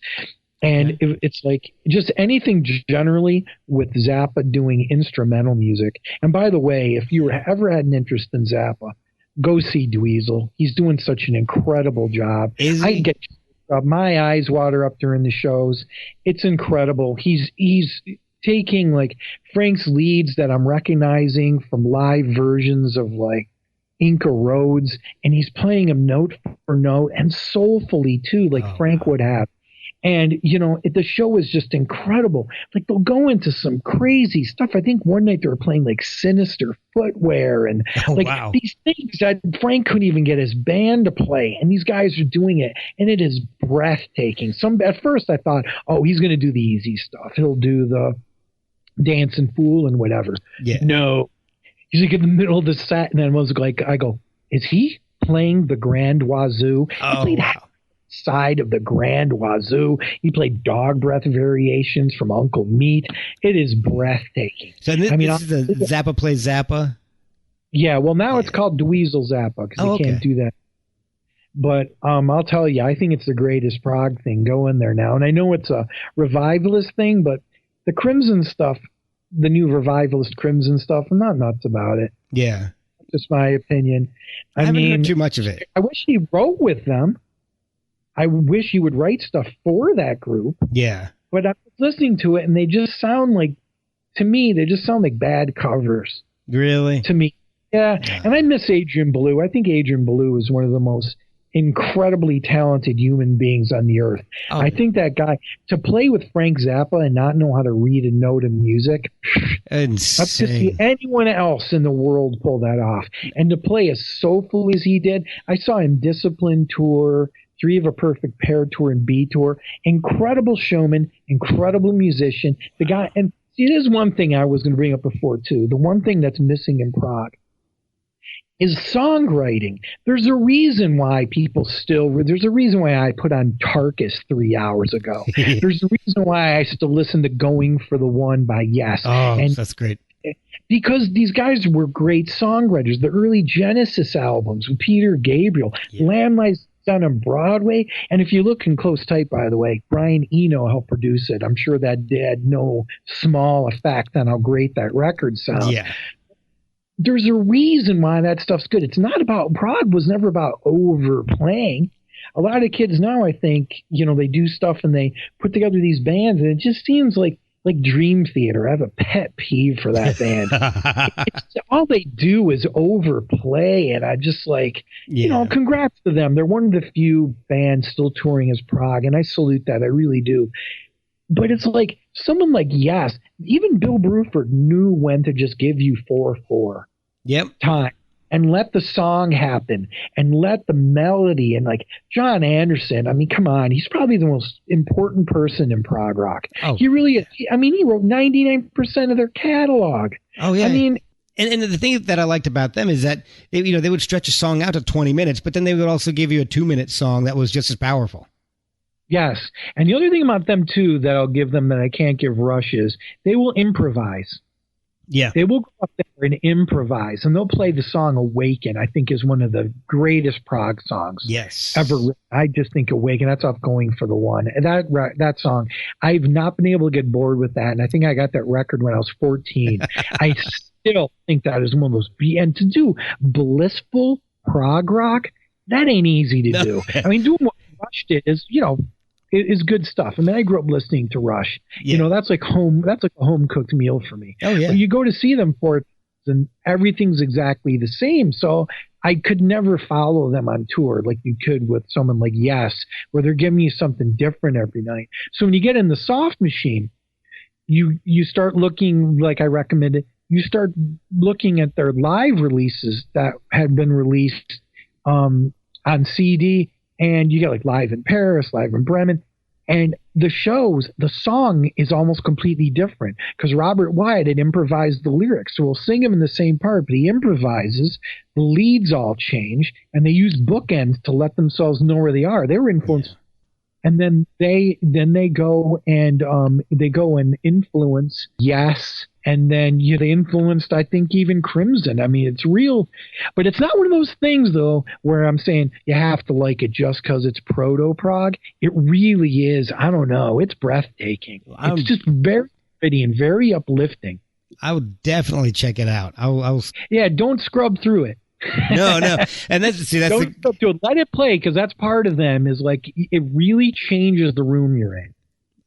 And it's like just anything generally with Zappa doing instrumental music. And by the way, if you ever had an interest in Zappa, go see Dweezil. He's doing such an incredible job. I get my eyes water up during the shows. It's incredible. He's taking like Frank's leads that I'm recognizing from live versions of like Inca Roads, and he's playing them note for note and soulfully too, like Frank would have. And, the show is just incredible. Like, they'll go into some crazy stuff. I think one night they were playing, like, Sinister Footwear and, these things that Frank couldn't even get his band to play. And these guys are doing it, and it is breathtaking. At first I thought, he's going to do the easy stuff. He'll do the Dancing Fool and whatever. Yeah. No. He's like in the middle of the set, and then I was like, I go, is he playing the Grand Wazoo? Side of the Grand Wazoo. He played Dog Breath variations from Uncle Meat. It is breathtaking. So this is the Zappa Plays Zappa? Yeah, well, now it's called Dweezil Zappa because can't do that. But I'll tell you, I think it's the greatest prog thing. Go in there now. And I know it's a revivalist thing, but the Crimson stuff, the new revivalist Crimson stuff, I'm not nuts about it. Yeah. Just my opinion. I haven't heard too much of it. I wish he wrote with them. I wish he would write stuff for that group. Yeah. But I was listening to it, and they just sound like, to me, they just sound like bad covers. Really? To me. Yeah. And I miss Adrian Belew. I think Adrian Belew is one of the most incredibly talented human beings on the earth. Oh. I think that guy, to play with Frank Zappa and not know how to read a note of music, insane. up to see anyone else in the world pull that off. And to play as soulful as he did, I saw him Discipline tour, Three of a Perfect Pair tour, and B tour. Incredible showman, incredible musician. The guy, and see, there's one thing I was going to bring up before too. The one thing that's missing in Prague is songwriting. There's a reason why there's a reason why I put on Tarkus 3 hours ago. There's a reason why I still listen to Going for the One by Yes. Oh, and that's great. Because these guys were great songwriters. The early Genesis albums with Peter Gabriel, Lamb Lies Down on Broadway. And if you look in close type, by the way, Brian Eno helped produce it. I'm sure that had no small effect on how great that record sounds. Yeah. There's a reason why that stuff's good. It's not about, Prague was never about overplaying. A lot of kids now, I think, they do stuff and they put together these bands and it just seems like Dream Theater. I have a pet peeve for that band. All they do is overplay, and I just congrats to them. They're one of the few bands still touring as Prague, and I salute that. I really do. But it's like someone like Yes, even Bill Bruford knew when to just give you 4/4 time and let the song happen and let the melody, and like John Anderson, I mean, come on, he's probably the most important person in prog rock. Oh. He really, I mean, he wrote 99% of their catalog. Oh yeah. I mean, and the thing that I liked about them is that they would stretch a song out to 20 minutes, but then they would also give you a 2-minute song that was just as powerful. Yes. And the other thing about them too that I'll give them that I can't give Rush is they will improvise. Yeah. They will go up there and improvise, and they'll play the song Awaken, I think is one of the greatest prog songs ever written. I just think Awaken, that's off Going for the One. And that song, I've not been able to get bored with that, and I think I got that record when I was 14. I still think that is one of those, and to do blissful prog rock, that ain't easy to do. I mean, doing what Rush did is, is good stuff. I mean, I grew up listening to Rush. Yeah. That's like a home cooked meal for me. Oh yeah. When you go to see them for it, and everything's exactly the same. So I could never follow them on tour like you could with someone like Yes, where they're giving you something different every night. So when you get in the Soft Machine, you start looking, like I recommended, you start looking at their live releases that had been released on CD. And you get like Live in Paris, Live in Bremen. And the song is almost completely different because Robert Wyatt had improvised the lyrics. So we'll sing them in the same part, but he improvises. The leads all change, and they use bookends to let themselves know where they are. They were influenced. And then they go and influence Yes. And then they influenced, I think, even Crimson. I mean, it's real, but it's not one of those things, though, where I'm saying you have to like it just because it's proto-prog. It really is. I don't know. It's breathtaking. It's just very pretty and very uplifting. I would definitely check it out. Yeah, don't scrub through it. No. And that's don't scrub through it. Let it play, because that's part of them, is like it really changes the room you're in.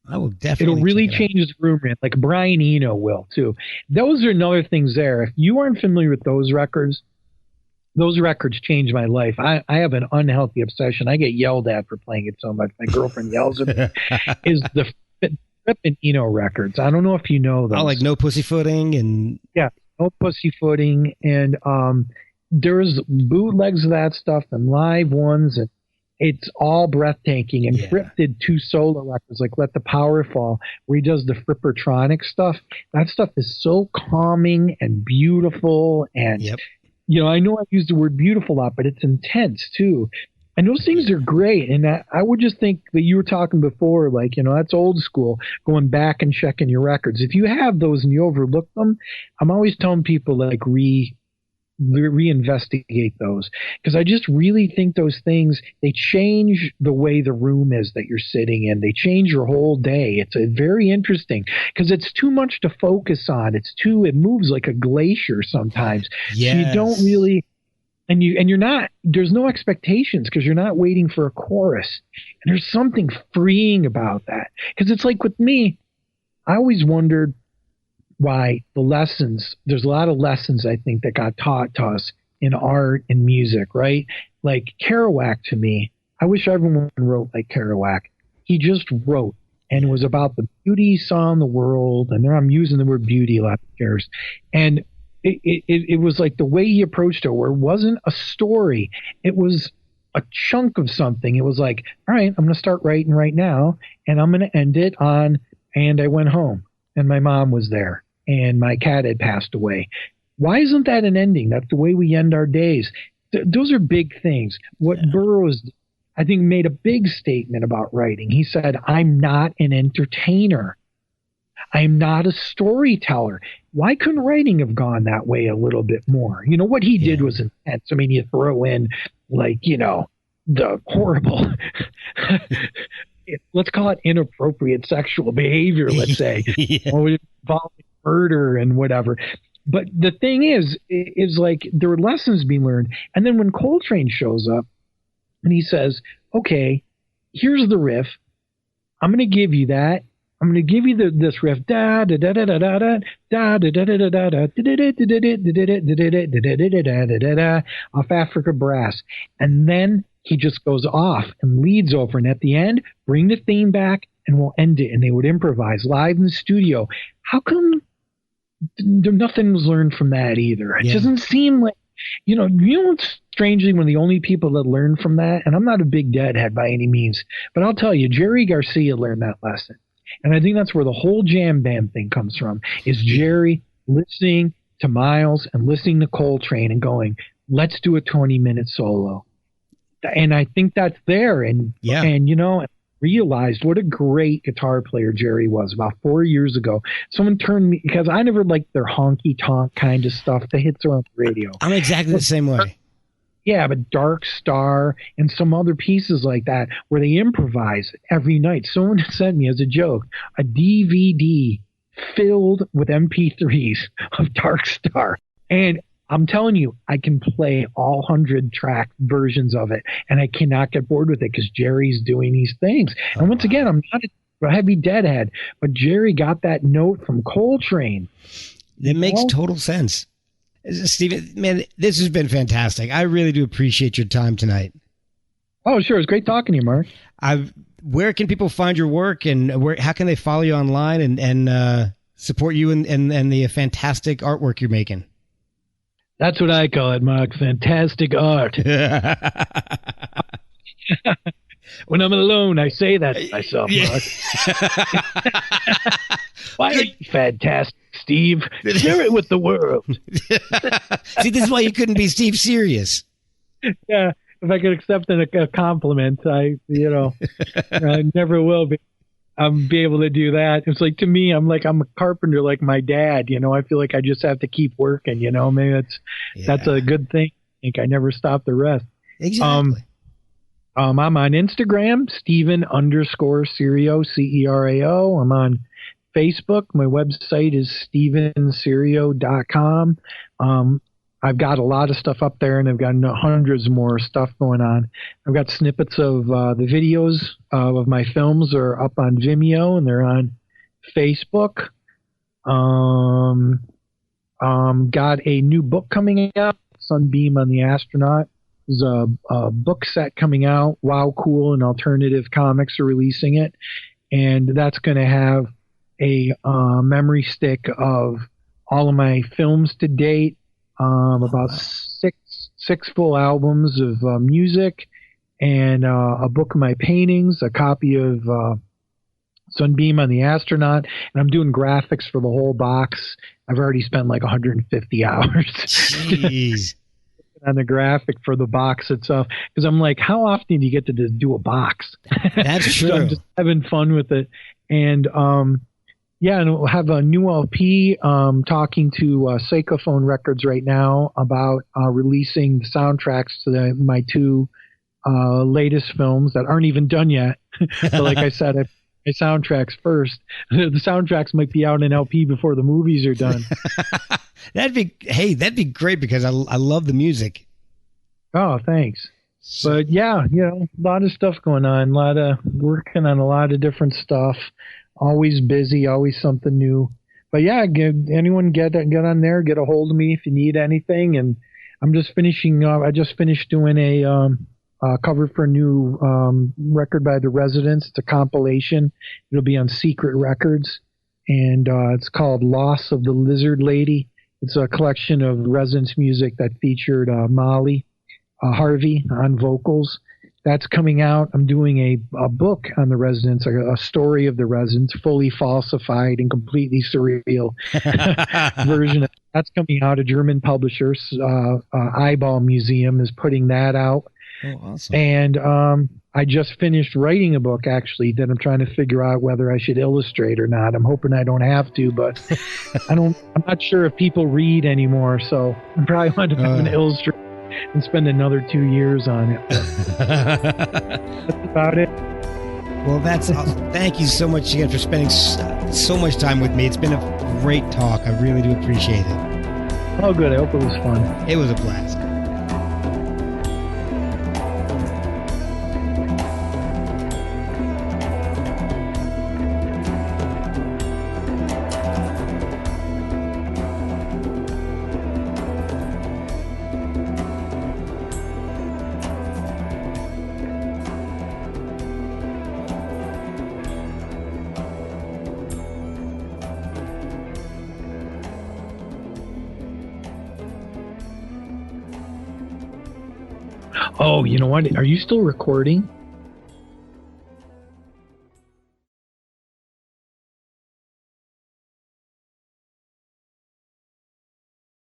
I will definitely. It'll really change his room, like Brian Eno will too. Those are another things there. If you aren't familiar with those records changed my life. I have an unhealthy obsession. I get yelled at for playing it so much. My girlfriend yells at me. Is the Fripp and Eno records? I don't know if you know those. Oh, like No Pussyfooting and No Pussyfooting, and there's bootlegs of that stuff and live ones, and it's all breathtaking. And Fripp did 2 solo records, like Let the Power Fall, where he does the Frippertronic stuff. That stuff is so calming and beautiful. And, I know I use the word beautiful a lot, but it's intense too. And those things are great. And I would just think that you were talking before, like, that's old school, going back and checking your records. If you have those and you overlook them, I'm always telling people, like, reinvestigate those, because I just really think those things, they change the way the room is that you're sitting in. They change your whole day. It's a very interesting, because it's too much to focus on. It moves like a glacier sometimes. Yes. So you don't really, and you're not, there's no expectations because you're not waiting for a chorus. And there's something freeing about that, because it's like with me, I always wondered why there's a lot of lessons, I think, that got taught to us in art and music, right? like Kerouac to me, I wish everyone wrote like Kerouac. He just wrote, and it was about the beauty he saw in the world. And there I'm using the word beauty a lot, cares. And it was like the way he approached it, where it wasn't a story. It was a chunk of something. It was like, all right, I'm going to start writing right now, and I'm going to end it on, and I went home, and my mom was there, and my cat had passed away. Why isn't that an ending? That's the way we end our days. Those are big things. What Burroughs, I think, made a big statement about writing. He said, I'm not an entertainer. I'm not a storyteller. Why couldn't writing have gone that way a little bit more? You know, what he did was intense. I mean, you throw in, like, you know, the horrible, let's call it inappropriate sexual behavior, let's say, or involving murder and whatever. But the thing is like, there are lessons being learned. And then when Coltrane shows up and he says, okay, here's the riff. I'm going to give you that. I'm going to give you this riff, da da da da da da da da da da da da da da off Africa Brass, and then he just goes off and leads over, and at the end, bring the theme back, and we'll end it. And they would improvise live in the studio. How come nothing was learned from that either? It doesn't seem like, you know what's strangely one of the only people that learned from that, and I'm not a big Deadhead by any means, but I'll tell you, Jerry Garcia learned that lesson. And I think that's where the whole jam band thing comes from, is Jerry listening to Miles and listening to Coltrane and going, let's do a 20-minute solo. And I think that's there. And you know, realized what a great guitar player Jerry was about 4 years ago. Someone turned me, because I never liked their honky tonk kind of stuff. The hits are on the radio. I'm exactly the same way. Yeah, but Dark Star and some other pieces like that where they improvise every night. Someone sent me, as a joke, a DVD filled with MP3s of Dark Star. And I'm telling you, I can play all 100-track versions of it, and I cannot get bored with it because Jerry's doing these things. And once again, I'm not a heavy Deadhead, but Jerry got that note from Coltrane. It makes total sense. Stephen, man, this has been fantastic. I really do appreciate your time tonight. Oh, sure. It's great talking to you, Mark. Where can people find your work, and how can they follow you online and support you and the fantastic artwork you're making? That's what I call it, Mark. Fantastic art. When I'm alone, I say that to myself, Mark. Why are you fantastic, Steve? Share it with the world. See, this is why you couldn't be Steve Serious. Yeah, if I could accept a compliment, I never will be. Be able to do that. It's like, to me, I'm a carpenter like my dad. You know, I feel like I just have to keep working. You know, maybe that's a good thing. I think I never stop the rest. Exactly. I'm on Instagram, Steven_Cerio, Cerio. I'm on Facebook. My website is stevencerio.com. I've got a lot of stuff up there, and I've got hundreds more stuff going on. I've got snippets of the videos of my films are up on Vimeo, and they're on Facebook. Got a new book coming out, Sunbeam on the Astronaut. There's a book set coming out. Wow, Cool and Alternative Comics are releasing it. And that's going to have a memory stick of all of my films to date, about six full albums of music, and a book of my paintings, a copy of Sunbeam on the Astronaut, and I'm doing graphics for the whole box. I've already spent like 150 hours. Jeez. On the graphic for the box itself, because I'm like, how often do you get to just do a box? That's true. So I'm just having fun with it. And and we'll have a new LP. Talking to Seikophone Records right now about releasing the soundtracks to my two latest films that aren't even done yet. But like I said, my soundtracks first. The soundtracks might be out in LP before the movies are done. That'd be great, because I love the music. Oh, thanks. But yeah, a lot of stuff going on, a lot of working on a lot of different stuff. Always busy, always something new. But yeah, anyone get on there, get a hold of me if you need anything. And I'm just finishing. I just finished doing a cover for a new record by the Residents. It's a compilation. It'll be on Secret Records, and it's called "Loss of the Lizard Lady." It's a collection of Residents music that featured Molly Harvey on vocals. That's coming out. I'm doing a book on the Residents, a story of the Residents, fully falsified and completely surreal version. That's coming out. A German publisher, Eyeball Museum, is putting that out. Oh, awesome. And I just finished writing a book, actually, that I'm trying to figure out whether I should illustrate or not. I'm hoping I don't have to, but I'm not sure if people read anymore, so I probably want to have an illustrator and spend another 2 years on it. That's about it. Well, that's awesome. Thank you so much again for spending so much time with me. It's been a great talk. I really do appreciate it. Oh, good. I hope it was fun. It was a blast. Oh, you know what? Are you still recording?